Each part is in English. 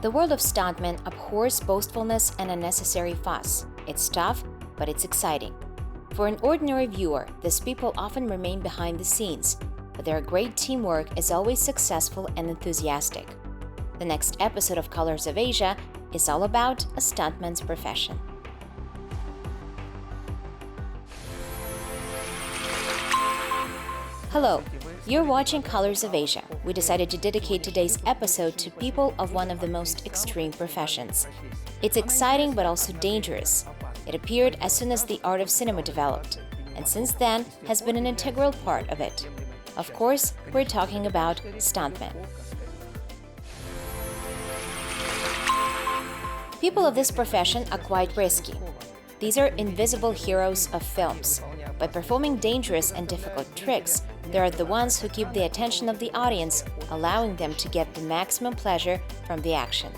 The world of stuntmen abhors boastfulness and unnecessary fuss. It's tough, but it's exciting. For an ordinary viewer, these people often remain behind the scenes, but their great teamwork is always successful and enthusiastic. The next episode of Colors of Asia is all about a stuntman's profession. Hello, you're watching Colors of Asia. We decided to dedicate today's episode to people of one of the most extreme professions. It's exciting but also dangerous. It appeared as soon as the art of cinema developed, and since then has been an integral part of it. Of course, we're talking about stuntmen. People of this profession are quite risky. These are invisible heroes of films. By performing dangerous and difficult tricks, they are the ones who keep the attention of the audience, allowing them to get the maximum pleasure from the action.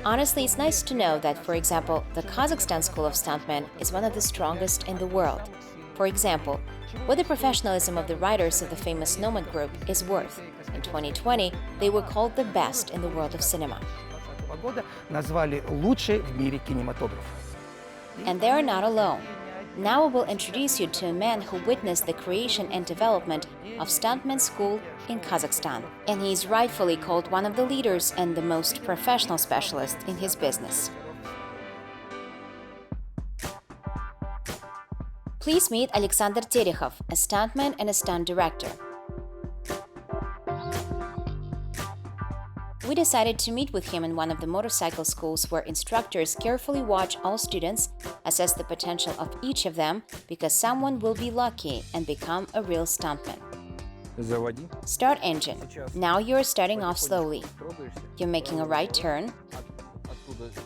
Honestly, it's nice to know that, for example, the Kazakhstan school of stuntmen is one of the strongest in the world. For example, what the professionalism of the writers of the famous Nomad group is worth. In 2020, they were called the best in the world of cinema. And they are not alone. Now we will introduce you to a man who witnessed the creation and development of stuntmen school in Kazakhstan. And he is rightfully called one of the leaders and the most professional specialist in his business. Please meet Alexander Terehov, a stuntman and a stunt director. We decided to meet with him in one of the motorcycle schools where instructors carefully watch all students, assess the potential of each of them, because someone will be lucky and become a real stuntman. Start engine. Now you're starting off slowly. You're making a right turn.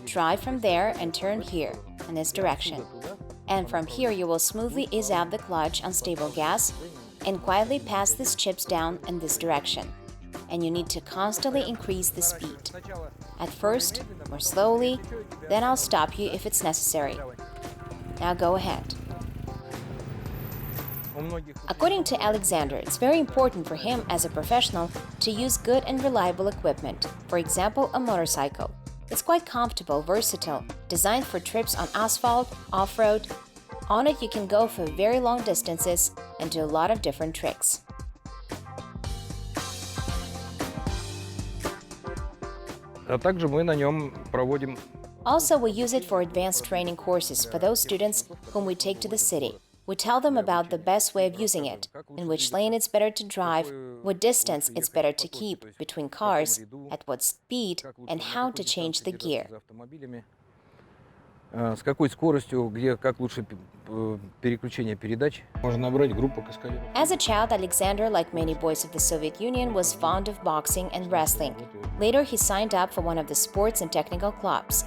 Try from there and turn here, in this direction. And from here you will smoothly ease out the clutch on stable gas and quietly pass these chips down in this direction. And you need to constantly increase the speed. At first, more slowly, then I'll stop you if it's necessary. Now go ahead. According to Alexander, it's very important for him as a professional to use good and reliable equipment, for example, a motorcycle. It's quite comfortable, versatile, designed for trips on asphalt, off-road. On it you can go for very long distances and do a lot of different tricks. Also, we use it for advanced training courses for those students whom we take to the city. We tell them about the best way of using it, in which lane it's better to drive, what distance it's better to keep between cars, at what speed, and how to change the gear. С какой скоростью, где, как лучше переключение передач. Можно набрать группу каскадеров. As a child, Alexander, like many boys of the Soviet Union, was fond of boxing and wrestling. Later, he signed up for one of the sports and technical clubs.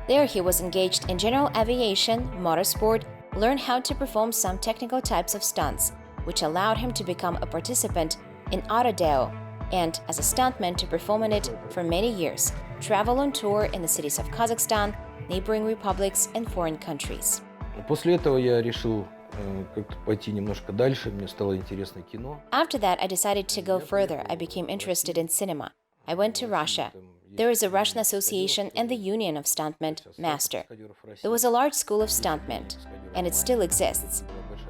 There, he was engaged in general aviation, motorsport, learned how to perform some technical types of stunts, which allowed him to become a participant in Autodeo, and as a stuntman to perform in it for many years, travel on tour in the cities of Kazakhstan, neighboring republics and foreign countries. После этого я решил как-то пойти немножко дальше, мне стало интересно кино. After that, I decided to go further. I became interested in cinema. I went to Russia. There is a Russian association and the Union of Stuntmen, Master. There was a large school of stuntmen, and it still exists.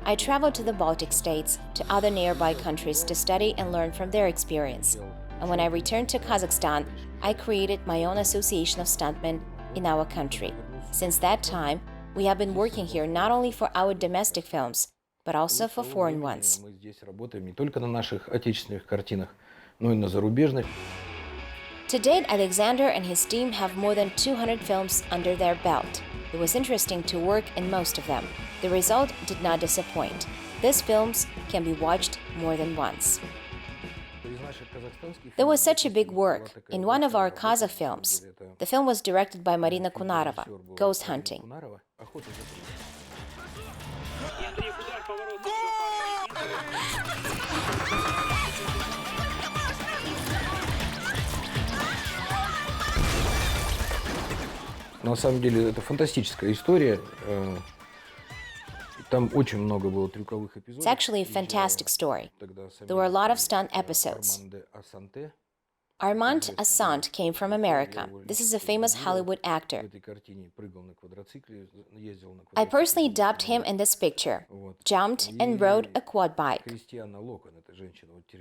I traveled to the Baltic states, to other nearby countries to study and learn from their experience. And when I returned to Kazakhstan, I created my own association of stuntmen in our country. Since that time, we have been working here not only for our domestic films, but also for foreign ones. Мы здесь работаем не только на наших отечественных картинах, но и на зарубежных. To date, Alexander and his team have more than 200 films under their belt. It was interesting to work in most of them. The result did not disappoint. These films can be watched more than once. There was such a big work in one of our Kazakh films. The film was directed by Marina Kunarova, Ghost Hunting. На самом деле это фантастическая история. Там очень много было трюковых эпизодов. It's actually a fantastic story. There were a lot of stunt episodes. Armand Assant came from America. This is a famous Hollywood actor. I personally dubbed him in this picture, jumped and rode a quad bike.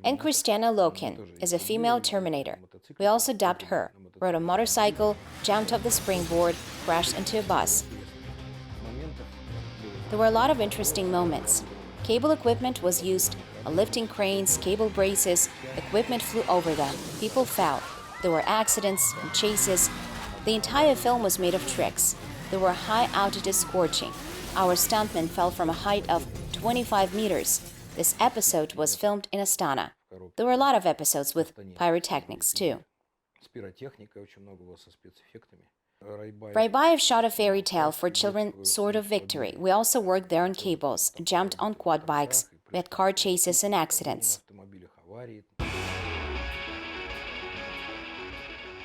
And Christiana Loken is a female Terminator. We also dubbed her, rode a motorcycle, jumped off the springboard, crashed into a bus. There were a lot of interesting moments. Cable equipment was used, lifting cranes, cable braces, equipment flew over them, people fell. There were accidents and chases. The entire film was made of tricks. There were high altitude scorching. Our stuntman fell from a height of 25 meters. This episode was filmed in Astana. There were a lot of episodes with pyrotechnics too. Raibayev shot a fairy tale for children, Sword of Victory. We also worked there on cables, jumped on quad bikes. We had car chases and accidents.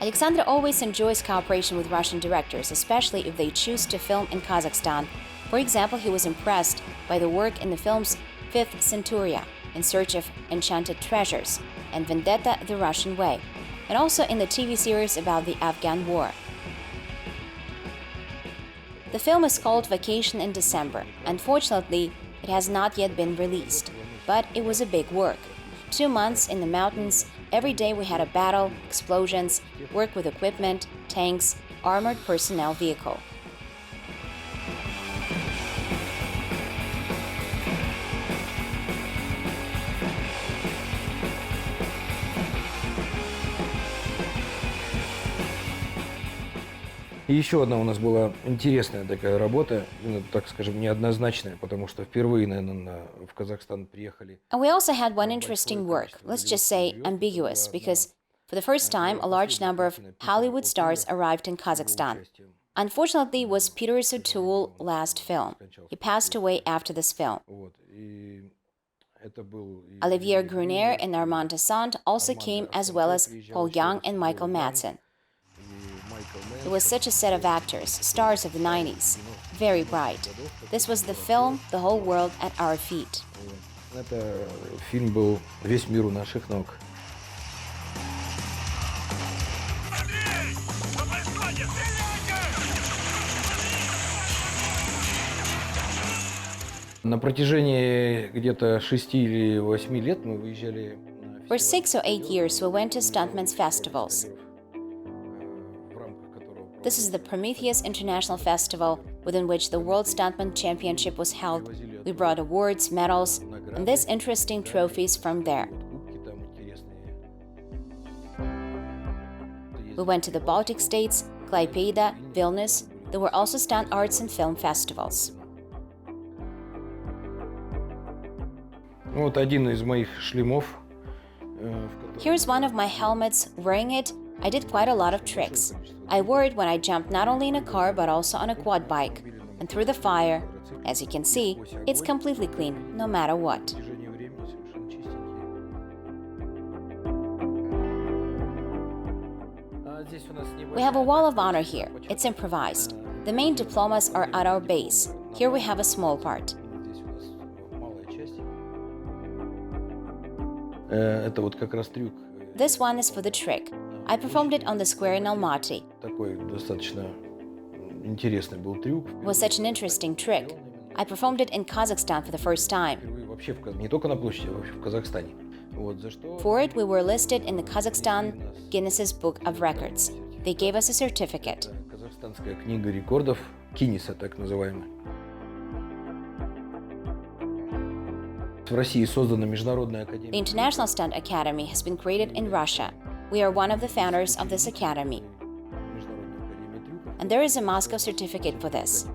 Alexandra always enjoys cooperation with Russian directors, especially if they choose to film in Kazakhstan. For example, he was impressed by the work in the films Fifth Centuria, In Search of Enchanted Treasures, and Vendetta the Russian Way, and also in the TV series about the Afghan War. The film is called Vacation in December. Unfortunately, it has not yet been released, but it was a big work. 2 months in the mountains, every day we had a battle, explosions, work with equipment, tanks, armored personnel vehicle. И еще одна у нас была интересная такая работа, так скажем, неоднозначная, потому что впервые, наверное, в Казахстан приехали. And we also had one interesting work, let's just say ambiguous, because for the first time, a large number of Hollywood stars arrived in Kazakhstan. Unfortunately, it was Peter O'Toole's last film. He passed away after this film. Olivier Gruner and Armand Assant also came, as well as Paul Young and Michael Madsen. It was such a set of actors, stars of the 90s, very bright. This was the film, the whole world at our feet. Это фильм был «Весь мир у наших ног». На протяжении где-то 6 или 8 лет мы выезжали. For 6 or 8 years, we went to stuntmen's festivals. This is the Prometheus International Festival, within which the World Stuntman Championship was held. We brought awards, medals, and these interesting trophies from there. We went to the Baltic states, Klaipeda, Vilnius. There were also stunt arts and film festivals. Вот один из моих шлемов. Here's one of my helmets. Wearing it, I did quite a lot of tricks. I wore it when I jumped not only in a car but also on a quad bike. And through the fire, as you can see, it's completely clean, no matter what. We have a wall of honor here. It's improvised. The main diplomas are at our base. Here we have a small part. Это вот как раз трюк. This one is for the trick. I performed it on the square in Almaty. Такой достаточно интересный был трюк. It was such an interesting trick. I performed it in Kazakhstan for the first time. Вообще не только на площади, а вообще в Казахстане. For it, we were listed in the Kazakhstan Guinness's Book of Records. They gave us a certificate. Казахстанская книга рекордов, Гиннеса так называемая. В России создана Международная академия. The International Stunt Academy has been created in Russia. We are one of the founders of this academy. And there is a Moscow certificate for this.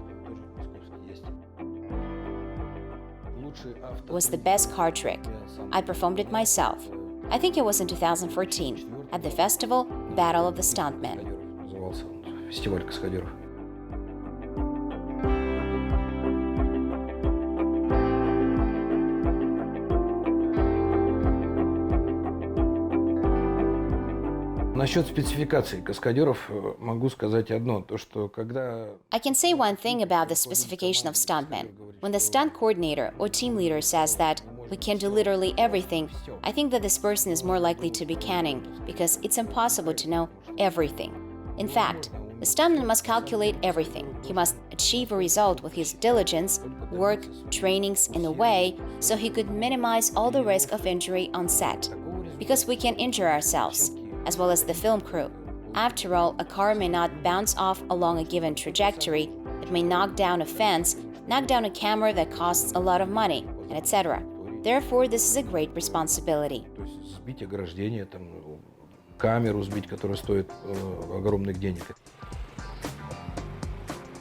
It was the best car trick. I performed it myself. I think it was in 2014 at the festival Battle of the Stuntmen. Назывался фестиваль каскадеров. Насчет спецификации каскадеров могу сказать одно, то что когда... I can say one thing about the specification of stuntmen. When the stunt coordinator or team leader says that We can do literally everything. I think that this person is more likely to be canning, because it's impossible to know everything. In fact, the stuntman must calculate everything. He must achieve a result with his diligence, work, trainings in a way so he could minimize all the risk of injury on set. Because we can injure ourselves, as well as the film crew. After all, a car may not bounce off along a given trajectory, it may knock down a fence, knock down a camera that costs a lot of money, and etc. Therefore, this is a great responsibility. Сбить ограждение, там, камеру сбить, которая стоит огромных денег.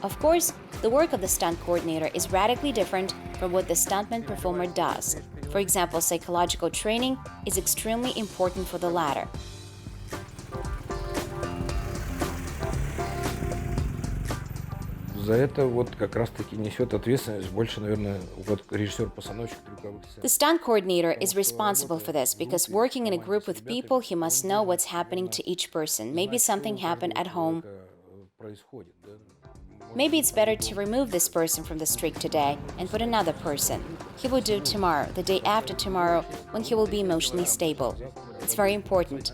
Of course, the work of the stunt coordinator is radically different from what the stuntman performer does. For example, psychological training is extremely important for the latter. За это вот как раз-таки несет ответственность больше, наверное, вот режиссер-постановщик трюковых сцен. The stunt coordinator is responsible for this because working in a group with people, he must know what's happening to each person. Maybe something happened at home. Maybe it's better to remove this person from the streak today and put another person. He will do tomorrow, the day after tomorrow, when he will be emotionally stable. It's very important.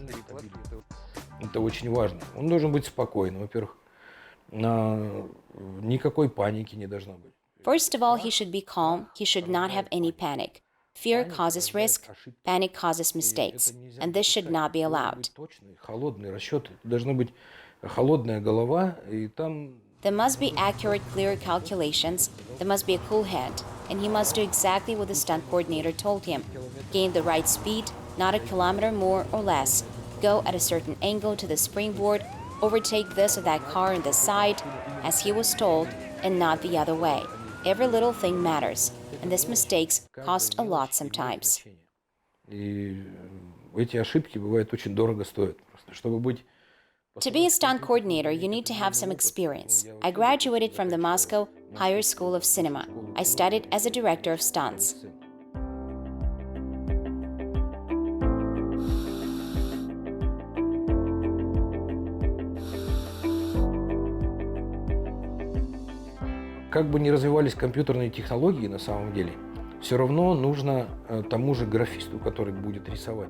Это очень важно. Он должен быть спокойным. Во-первых, никакой паники не должно быть. First of all, he should be calm. He should not have any panic. Fear causes risk, panic causes mistakes, and this should not be allowed. Холодный расчет. Должна быть холодная голова, и там... There must be accurate, clear calculations. There must be a cool head, and he must do exactly what the stunt coordinator told him. Gain the right speed, not a kilometer more or less. Go at a certain angle to the springboard, overtake this or that car on the side, as he was told, and not the other way. Every little thing matters, and these mistakes cost a lot sometimes. И эти ошибки бывают очень дорого стоят. Просто, чтобы быть... To be a stunt coordinator, you need to have some experience. I graduated from the Moscow Higher School of Cinema. I studied as a director of stunts. Как бы ни развивались компьютерные технологии на самом деле, все равно нужно тому же графисту, который будет рисовать.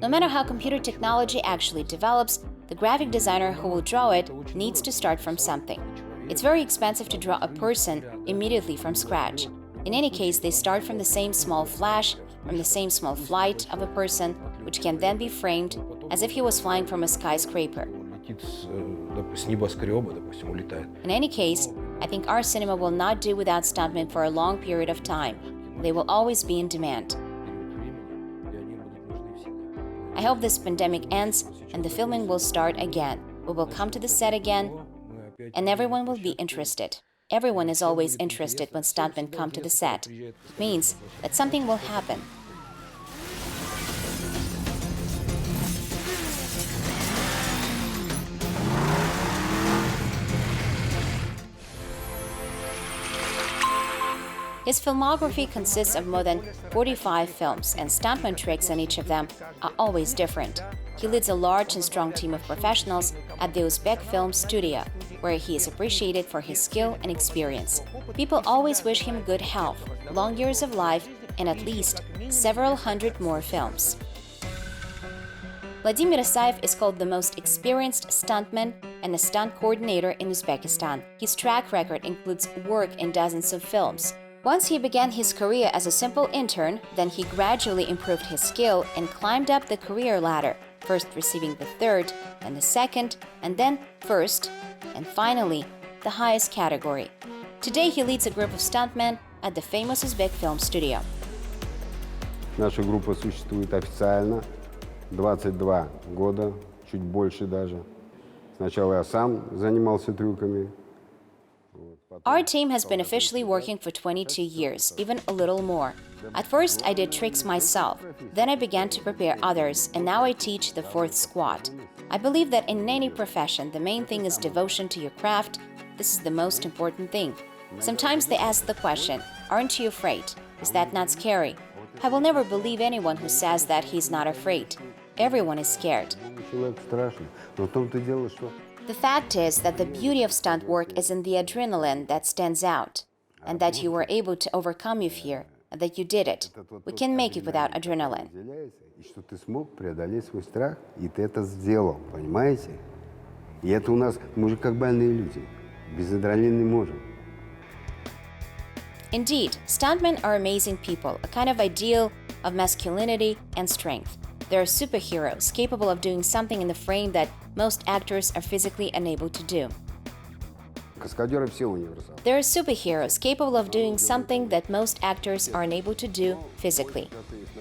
No matter how computer technology actually develops, the graphic designer who will draw it needs to start from something. It's very expensive to draw a person immediately from scratch. In any case, they start from the same small flash, from the same small flight of a person, which can then be framed as if he was flying from a skyscraper. С небоскреба, допустим, улетает. In any case, I think our cinema will not do without stuntmen for a long period of time. They will always be in demand. I hope this pandemic ends and the filming will start again. We will come to the set again and everyone will be interested. Everyone is always interested when stuntmen come to the set. It means that something will happen. His filmography consists of more than 45 films, and stuntman tricks in each of them are always different. He leads a large and strong team of professionals at the Uzbek Film Studio, where he is appreciated for his skill and experience. People always wish him good health, long years of life, and at least several hundred more films. Vladimir Isayev is called the most experienced stuntman and a stunt coordinator in Uzbekistan. His track record includes work in dozens of films. Once he began his career as a simple intern, then he gradually improved his skill and climbed up the career ladder, first receiving the third, then the second, and then first, and finally, the highest category. Today he leads a group of stuntmen at the famous Uzbek Film Studio. Наша группа существует официально 22 года, чуть больше даже. Сначала я сам занимался трюками. Our team has been officially working for 22 years, even a little more. At first, I did tricks myself. Then I began to prepare others, and now I teach the fourth squad. I believe that in any profession, the main thing is devotion to your craft. This is the most important thing. Sometimes they ask the question, aren't you afraid? Is that not scary? I will never believe anyone who says that he's not afraid. Everyone is scared. The fact is that the beauty of stunt work is in the adrenaline that stands out, and that you were able to overcome your fear, and that you did it. We can make it without adrenaline. И что ты смог преодолеть свой страх, и ты это сделал, понимаете? И это у нас, мы же как больные люди, без адреналина не можем. Indeed, stuntmen are amazing people, a kind of ideal of masculinity and strength. They are superheroes, capable of doing something in the frame that most actors are physically unable to do. Каскадеры все универсалы. They are superheroes, capable of doing something that most actors are unable to do physically.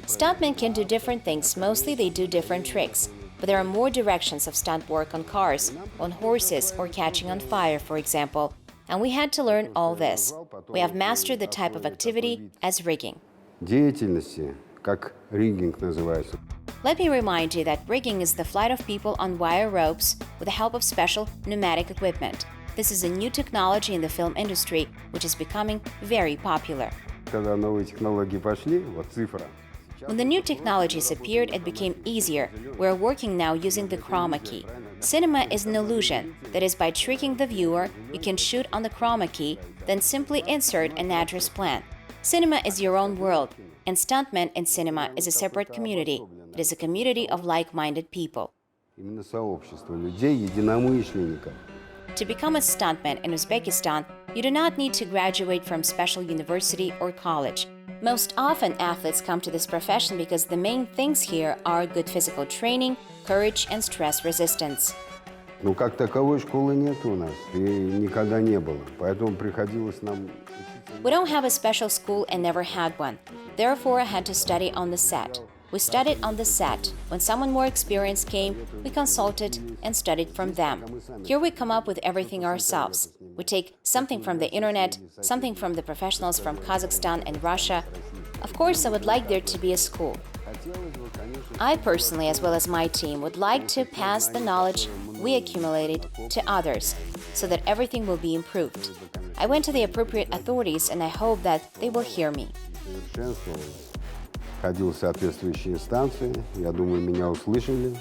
Stuntmen can do different things, mostly they do different tricks. But there are more directions of stunt work on cars, on horses, or catching on fire, for example. And we had to learn all this. We have mastered the type of activity as rigging. Деятельности, как риггинг называется. Let me remind you that rigging is the flight of people on wire ropes with the help of special pneumatic equipment. This is a new technology in the film industry, which is becoming very popular. Когда новые технологии пошли, вот цифра. When the new technologies appeared, it became easier. We're working now using the chroma key. Cinema is an illusion. That is, by tricking the viewer, you can shoot on the chroma key, then simply insert an address plan. Cinema is your own world, and stuntmen in cinema is a separate community. It is a community of like-minded people. Именно сообщество людей, единомышленников. To become a stuntman in Uzbekistan, you do not need to graduate from special university or college. Most often, athletes come to this profession because the main things here are good physical training, courage, and stress resistance. Ну, как таковой школы нет у нас, и никогда не было. Поэтому приходилось нам... We don't have a special school and never had one. Therefore, I had to study on the set. We studied on the set. When someone more experienced came, we consulted and studied from them. Here we come up with everything ourselves. We take something from the internet, something from the professionals from Kazakhstan and Russia. Of course, I would like there to be a school. I personally, as well as my team, would like to pass the knowledge we accumulated to others so that everything will be improved. I went to the appropriate authorities and I hope that they will hear me. Ходил в соответствующие инстанции, я думаю, меня услышали.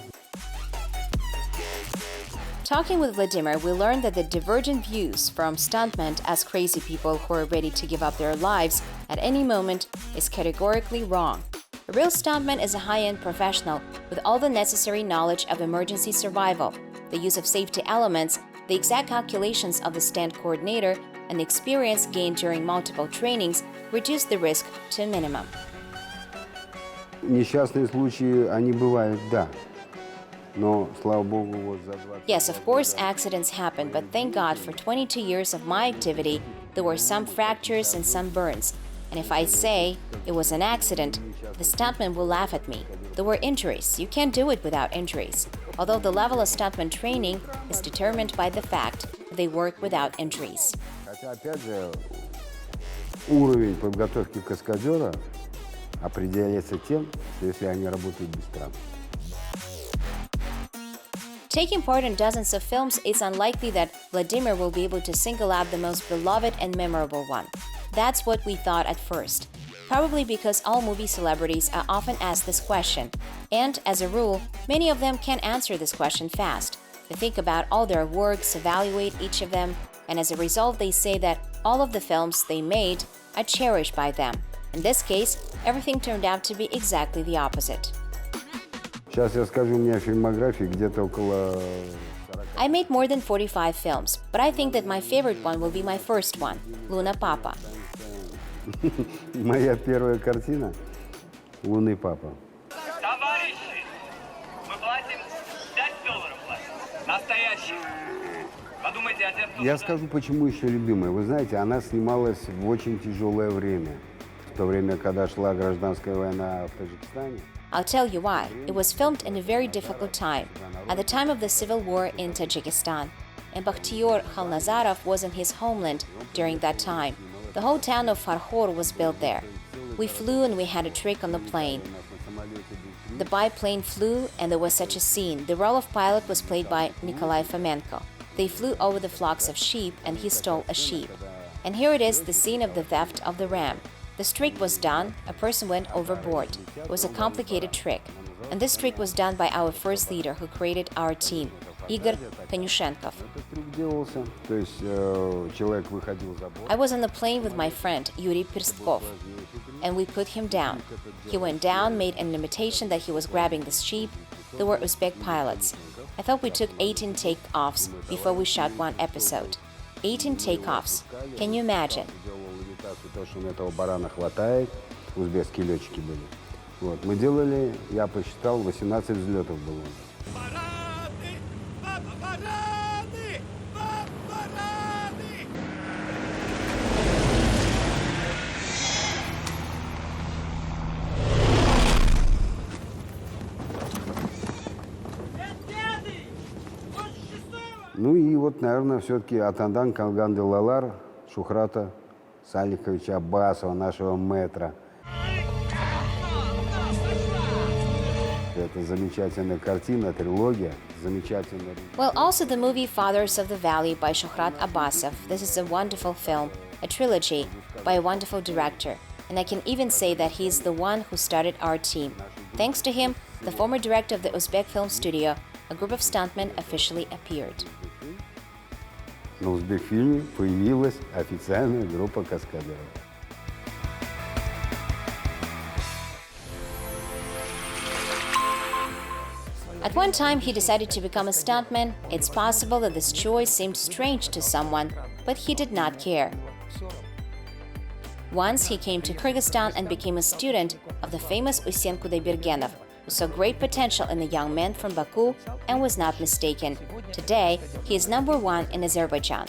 Talking with Vladimir, we learned that the divergent views from stuntmen as crazy people who are ready to give up their lives at any moment is categorically wrong. A real stuntman is a high-end professional with all the necessary knowledge of emergency survival, the use of safety elements, the exact calculations of the stunt coordinator, and the experience gained during multiple trainings reduce the risk to a minimum. Несчастные случаи, они бывают, да. Но, слава богу, вот за 20... Yes, of course, accidents happen, but thank God for 22 years of my activity, there were some fractures and some burns. And if I say it was an accident, the stuntman will laugh at me. There were injuries. You can't do it without injuries. Although the level of stuntman training is determined by the fact that they work without injuries. Хотя, опять же, уровень подготовки каскадера определяется тем, что если они работают без травм. Taking part in dozens of films, it's unlikely that Vladimir will be able to single out the most beloved and memorable one. That's what we thought at first. Probably because all movie celebrities are often asked this question. And, as a rule, many of them can answer this question fast. They think about all their works, evaluate each of them, and as a result they say that all of the films they made are cherished by them. In this case, everything turned out to be exactly the opposite. Сейчас я скажу, у меня фильмографии где-то около... I made more than 45 films, but I think that my favorite one will be my first one, Luna Papa. Моя первая картина «Лунный папа». Товарищи, мы платим $5 настоящие. Подумайте о тех, кто... Я скажу, почему еще любимая. Вы знаете, она снималась в очень тяжелое время. В то время, когда шла гражданская война в Таджикистане. I'll tell you why. It was filmed in a very difficult time, at the time of the civil war in Tajikistan. And Bakhtiyor Khalnazarov was in his homeland during that time. The whole town of Farkhor was built there. We flew and we had a trick on the plane. The biplane flew and there was such a scene. The role of pilot was played by Nikolai Fomenko. They flew over the flocks of sheep and he stole a sheep. And here it is, the scene of the theft of the ram. The trick was done, a person went overboard. It was a complicated trick. And this trick was done by our first leader who created our team, Igor Konyushenkov. I was on the plane with my friend, Yuri Pirstkov. and we put him down. He went down, made an imitation that he was grabbing the sheep. They were Uzbek pilots. I thought we took 18 take-offs before we shot one episode. 18 take-offs. Can you imagine? То, что этого барана хватает, узбекские летчики были. Вот, мы делали, я посчитал, 18 взлетов было. Ну и вот, наверное, все-таки Атандан Калганды Лалар Шухрата Салиховича Аббасова, нашего мэтра. Это замечательная картина, трилогия, замечательная. Well, also the movie Fathers of the Valley by Shuhrat Abbasov. This is a wonderful film, a trilogy by a wonderful director. And I can even say that he's the one who started our team. Thanks to him, the former director of the Uzbek film studio, a group of stuntmen officially appeared. На Узбекфильме появилась официальная группа каскадеров. At one time, he decided to become a stuntman. It's possible that this choice seemed strange to someone, but he did not care. Once he came to Kyrgyzstan and became a student of the famous Usen Kudaybergenov, who saw great potential in the young man from Baku and was not mistaken. Today, he is #1 in Azerbaijan.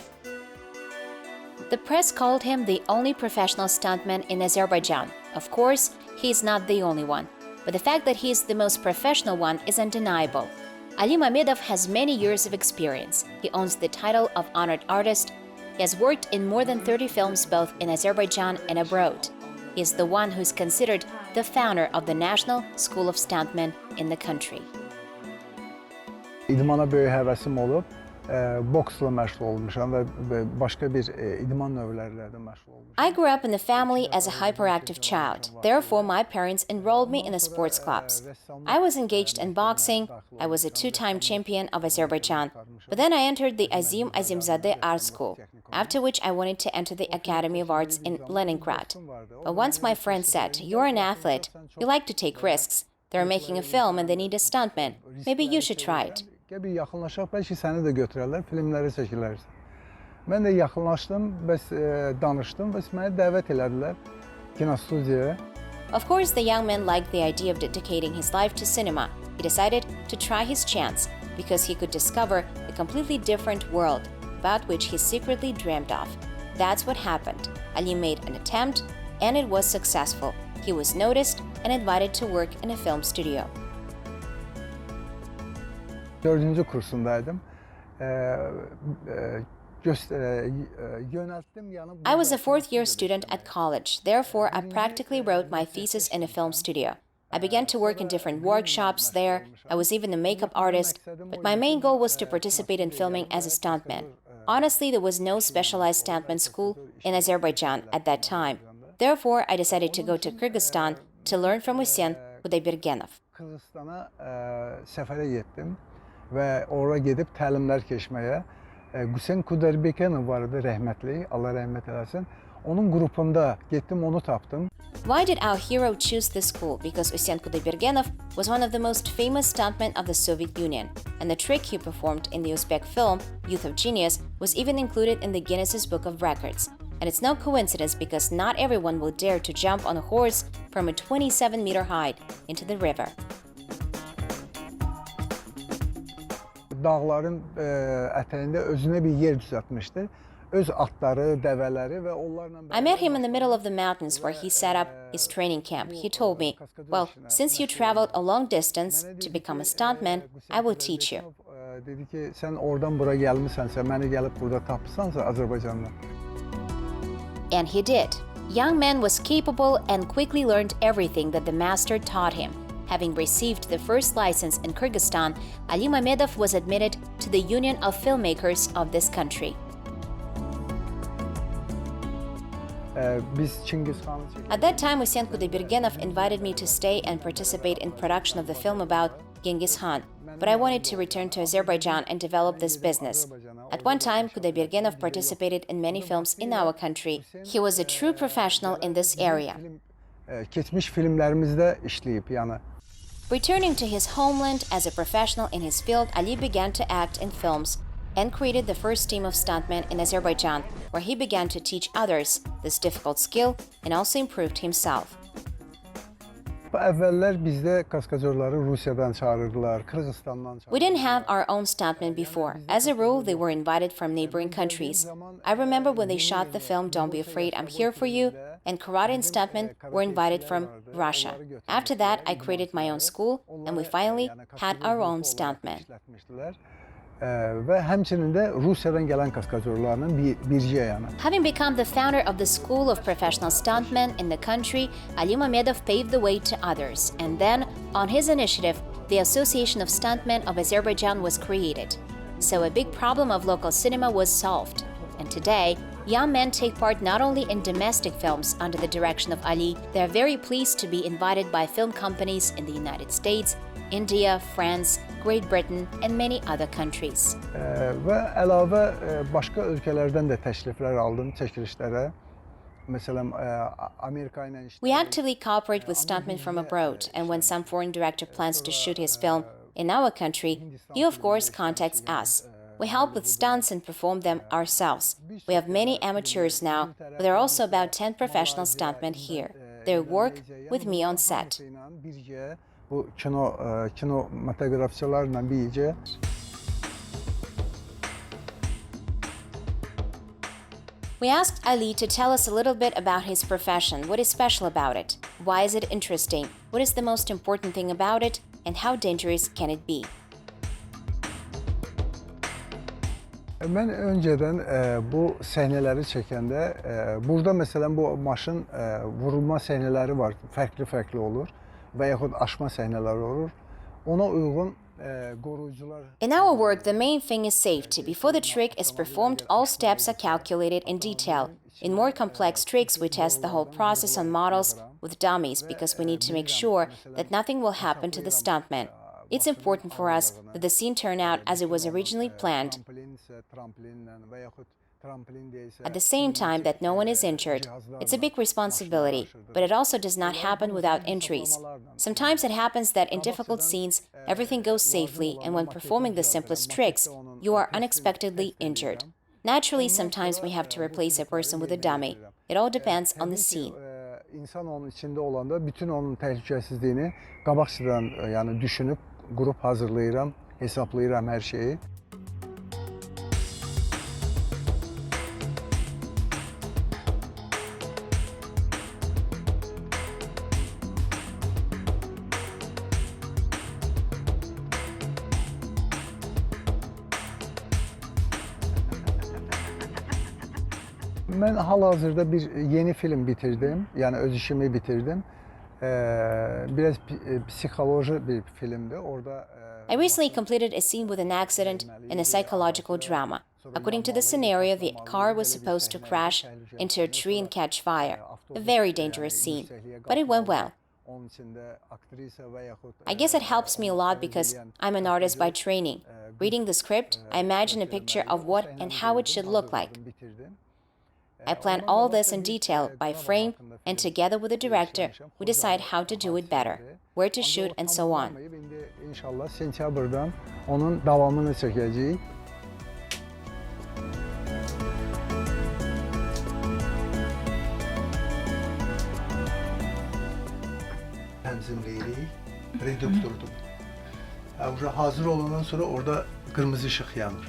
The press called him the only professional stuntman in Azerbaijan. Of course, he is not the only one, but the fact that he is the most professional one is undeniable. Ali Mamedov has many years of experience. He owns the title of honored artist. He has worked in more than 30 films both in Azerbaijan and abroad. He is the one who is considered the founder of the National School of Stuntmen in the country. İdmana böyük həvəsim olub, boksla məşğul olmuşam və başqa bir idman növləri də məşğul olmuşam. I grew up in a family as a hyperactive child. Therefore, my parents enrolled me in the sports clubs. I was engaged in boxing. I was a 2-time champion of Azerbaijan. But then I entered the Azim Azimzadeh Art School, after which I wanted to enter the Academy of Arts in Leningrad. But once my friend said, "You're an athlete, you like to take risks. They're making a film and they need a stuntman. Maybe you should try it." Bir yaxınlaşaq, bəlkə səni də götürərlər, filmləri çəkilərsən. Mən də yaxınlaşdım, bəs danışdım, bəs məni dəvət elədilər kinostudiyaya. Of course, the young man liked the idea of dedicating his life to cinema. He decided to try his chance because he could discover a completely different world about which he secretly dreamed of. That's what happened. Ali made an attempt and it was successful. He was noticed and invited to work in a film studio. 4-cü kursundaydım. I was a 4th-year student at college. Therefore, I practically wrote my thesis in a film studio. I began to work in different workshops there. I was even a makeup artist, but my main goal was to participate in filming as a stuntman. Honestly, there was no specialized stuntman school in Azerbaijan at that time. Therefore, I decided to go to Kyrgyzstan to learn from Usen Kudaybergenov. Kırgızistan'a səfərə getdim və oraya gedib təlimlər keçməyə. Usen Kudaybergenov var idi, rəhmətli, Allah rəhmət eləsin. Onun qrupunda getdim, onu tapdım. Why did our hero choose this school? Because Usen Kudaybergenov was one of the most famous stuntmen of the Soviet Union, and the trick he performed in the Uzbek film Youth of Genius was even included in the Guinness Book of Records. And it's no coincidence because not everyone will dare to jump on a horse from a 27-meter height into the river. Dağların ətəyində özünə bir yer düzəltmişdi. Öz atları, dəvələri və onlarla... I met him in the middle of the mountains where he set up his training camp. He told me, "Well, since you traveled a long distance to become a stuntman, I will teach you." Dedi ki, sən oradan bura gəlmisənsə, məni gəlib burada tapırsansa Azərbaycandan. And he did. Young man was capable and quickly learned everything that the master taught him. Having received the first license in Kyrgyzstan, Ali Mamedov was admitted to the Union of Filmmakers of this country. At that time, Usen Kudaybergenov invited me to stay and participate in production of the film about Genghis Khan, but I wanted to return to Azerbaijan and develop this business. At one time, Kudaybergenov participated in many films in our country. He was a true professional in this area. keçmiş filmlərimizdə işləyib, yəni. Returning to his homeland as a professional in his field, Ali began to act in films and created the first team of stuntmen in Azerbaijan, where he began to teach others this difficult skill and also improved himself. Əvvəllər bizdə kaskadyorları Rusiyadan çağırırdılar, Qırğızstandan çağırırdılar. We didn't have our own stuntmen before. As a rule, they were invited from neighboring countries. I remember when they shot the film Don't Be Afraid, I'm Here For You, and karate and stuntmen were invited from Russia. After that, I created my own school, and we finally had our own stuntmen. Və həmçinin də Rusiyadan gələn kaskadyorlarla birgə yəni. Having become the founder of the School of Professional Stuntmen in the country, Ali Mamedov paved the way to others. And then, on his initiative, the Association of Stuntmen of Azerbaijan was created. So a big problem of local cinema was solved. And today, young men take part not only in domestic films under the direction of Ali, they are very pleased to be invited by film companies in the United States, India, France, Great Britain, and many other countries. Və əlavə başqa ölkələrdən də təkliflər aldım çəkilişlərə. Məsələn, Amerika ilə We actively cooperate with stuntmen from abroad, and when some foreign director plans to shoot his film in our country, he of course contacts us. We help with stunts and perform them ourselves. We have many amateurs now, but there are also about 10 professional stuntmen here. They work with me on set. Bu kinematografçılarla birgə. We asked Ali to tell us a little bit about his profession. What is special about it? Why is it interesting? What is the most important thing about it? And how dangerous can it be? Mən öncədən bu səhnələri çəkəndə, burada məsələn bu maşın vurulma səhnələri var, fərqli olur və yaxud aşma səhnələri olur. Ona uyğun qoruyucular. In our work, the main thing is safety. Before the trick is performed, all steps are calculated in detail. In more complex tricks, we test the whole process on models with dummies because we need to make sure that nothing will happen to the stuntman. It's important for us that the scene turn out as it was originally planned. At the same time that no one is injured. It's a big responsibility, but it also does not happen without injuries. Sometimes it happens that in difficult scenes, everything goes safely, and when performing the simplest tricks, you are unexpectedly injured. Naturally, sometimes we have to replace a person with a dummy. It all depends on the scene. İnsan onun içində olanda bütün onun təhlükəsizliyini qabaqcadan yəni düşünüb, qrup hazırlayıram, hesablayıram hər şeyi. Mən hal-hazırda bir yeni film bitirdim, yəni öz işimi bitirdim. Biraz psixoloji bir filmdi. Orada I recently completed a scene with an accident and a psychological drama. According to the scenario, the car was supposed to crash into a tree and catch fire. A very dangerous scene, but it went well. I guess it helps me a lot because I'm an artist by training. Reading the script, I imagine a picture of what and how it should look like. I plan all this in detail by frame, and together with the director, we decide how to do it better, where to shoot, and so on. İnşallah sentyabrdan onun davamını çəkəcəyik. Tənzimləyirik, redüktürdüm. Hazır olandan sonra orada qırmızı işıq yanır.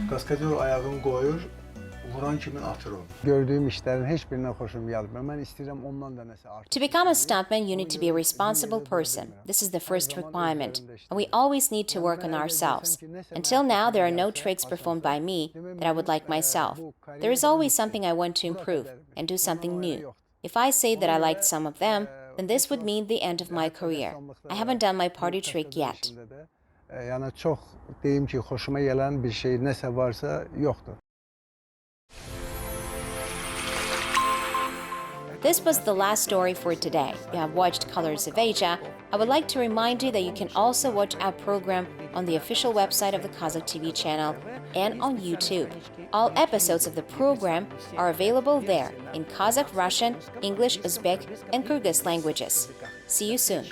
Kaskadyor ayağını qoyur. Gördüyüm işlərin heç birindən xoşum gəlmir. Mən istəyirəm ondan da nəsə artıq. To become a stuntman, you need to be a responsible person. This is the first requirement, and we always need to work on ourselves. Until now, there are no tricks performed by me that I would like myself. There is always something I want to improve and do something new. If I say that I liked some of them, then this would mean the end of my career. I haven't done my party trick yet. Yəni çox deyim ki, xoşuma gələn bir şey nəsə varsa yoxdur. This was the last story for today. You have watched Colors of Asia. I would like to remind you that you can also watch our program on the official website of the Qazaq TV channel and on YouTube. All episodes of the program are available there in Kazakh, Russian, English, Uzbek, and Kyrgyz languages. See you soon.